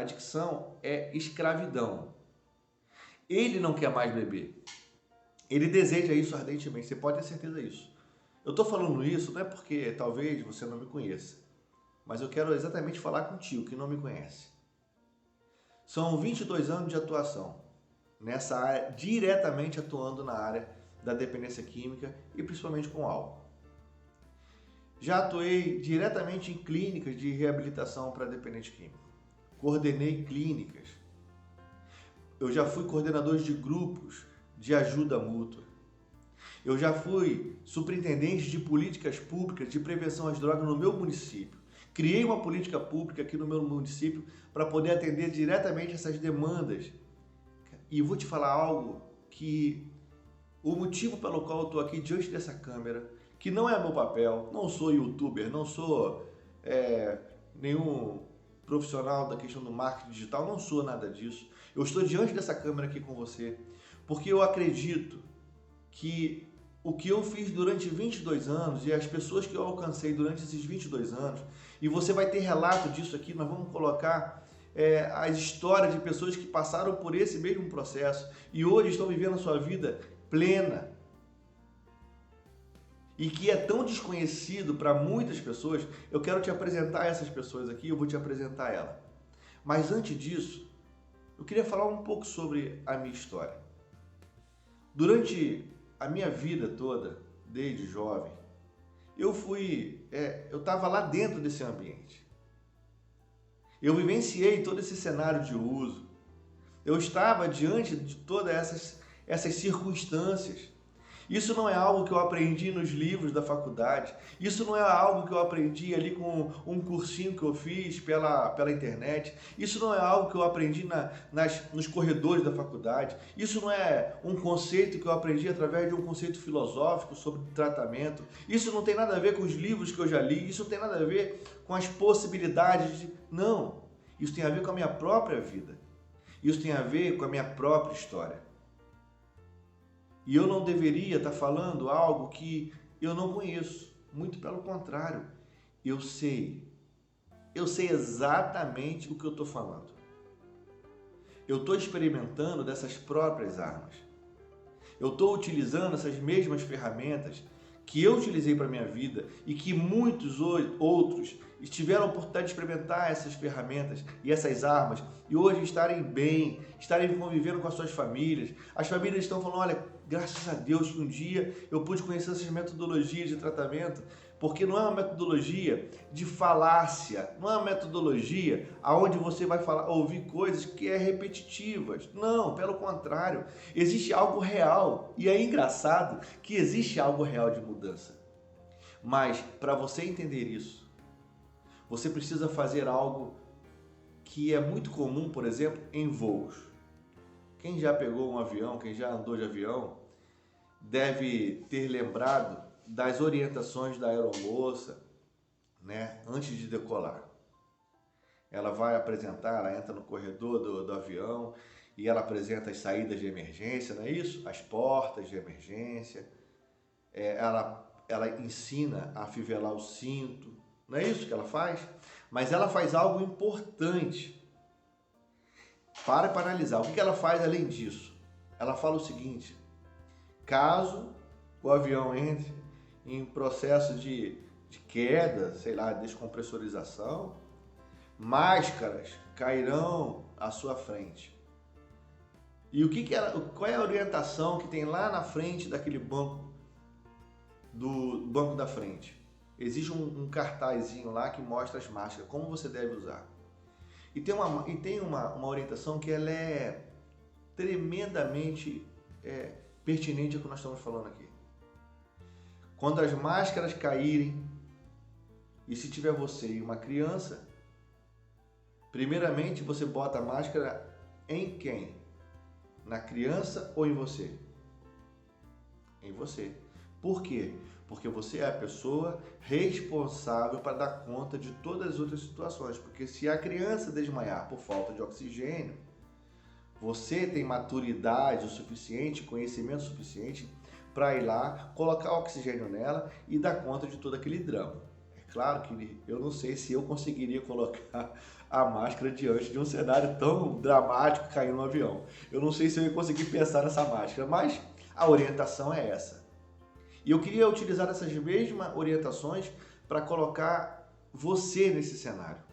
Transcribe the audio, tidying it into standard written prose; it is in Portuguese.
adicção é escravidão. Ele não quer mais beber. Ele deseja isso ardentemente, você pode ter certeza disso. Eu estou falando isso não é porque talvez você não me conheça, mas eu quero exatamente falar contigo que não me conhece. São 22 anos de atuação nessa área, diretamente atuando na área da dependência química e principalmente com álcool. Já atuei diretamente em clínicas de reabilitação para dependente químico. Coordenei clínicas. Eu já fui coordenador de grupos de ajuda mútua. Eu já fui superintendente de políticas públicas de prevenção às drogas no meu município. Criei uma política pública aqui no meu município para poder atender diretamente essas demandas. E vou te falar algo que o motivo pelo qual eu estou aqui diante dessa câmera, que não é meu papel, não sou youtuber, não sou nenhum profissional da questão do marketing digital, não sou nada disso. Eu estou diante dessa câmera aqui com você porque eu acredito que o que eu fiz durante 22 anos e as pessoas que eu alcancei durante esses 22 anos, e você vai ter relato disso aqui, nós vamos colocar as histórias de pessoas que passaram por esse mesmo processo e hoje estão vivendo a sua vida plena e que é tão desconhecido para muitas pessoas. Eu quero te apresentar essas pessoas aqui, eu vou te apresentar ela. Mas antes disso, eu queria falar um pouco sobre a minha história. Durante a minha vida toda, desde jovem, eu estava lá dentro desse ambiente. Eu vivenciei todo esse cenário de uso. Eu estava diante de todas essas circunstâncias. Isso não é algo que eu aprendi nos livros da faculdade. Isso não é algo que eu aprendi ali com um cursinho que eu fiz pela internet. Isso não é algo que eu aprendi nos corredores da faculdade. Isso não é um conceito que eu aprendi através de um conceito filosófico sobre tratamento. Isso não tem nada a ver com os livros que eu já li. Isso não tem nada a ver com as possibilidades de... Não. Isso tem a ver com a minha própria vida. Isso tem a ver com a minha própria história. E eu não deveria estar falando algo que eu não conheço. Muito pelo contrário. Eu sei exatamente o que eu estou falando. Eu estou experimentando dessas próprias armas. Eu estou utilizando essas mesmas ferramentas que eu utilizei para a minha vida e que muitos outros tiveram a oportunidade de experimentar essas ferramentas e essas armas e hoje estarem bem, estarem convivendo com as suas famílias. As famílias estão falando, olha, graças a Deus que um dia eu pude conhecer essas metodologias de tratamento, porque não é uma metodologia de falácia, não é uma metodologia onde você vai ouvir coisas que é repetitivas. Não, pelo contrário, existe algo real e é engraçado que existe algo real de mudança. Mas para você entender isso, você precisa fazer algo que é muito comum, por exemplo, em voos. Quem já pegou um avião, quem já andou de avião, deve ter lembrado das orientações da aeromoça, né, antes de decolar. Ela vai apresentar, ela entra no corredor do avião e ela apresenta as saídas de emergência, não é isso? As portas de emergência. Ela ensina a afivelar o cinto, não é isso que ela faz? Mas ela faz algo importante. Para analisar. O que ela faz além disso? Ela fala o seguinte: caso o avião entre em processo de queda, sei lá, descompressorização, máscaras cairão à sua frente. E qual é a orientação que tem lá na frente daquele banco, do banco da frente? Existe um cartazinho lá que mostra as máscaras, como você deve usar. E tem uma orientação que ela é tremendamente pertinente ao que nós estamos falando aqui. Quando as máscaras caírem, e se tiver você e uma criança, primeiramente você bota a máscara em quem? Na criança ou em você? Em você. Por quê? Porque você é a pessoa responsável para dar conta de todas as outras situações. Porque se a criança desmaiar por falta de oxigênio, você tem maturidade o suficiente, conhecimento suficiente para ir lá, colocar oxigênio nela e dar conta de todo aquele drama. É Claro que eu não sei se eu conseguiria colocar a máscara diante de um cenário tão dramático caindo um avião. Eu não sei se eu ia conseguir pensar nessa máscara, mas a orientação é essa. E eu queria utilizar essas mesmas orientações para colocar você nesse cenário.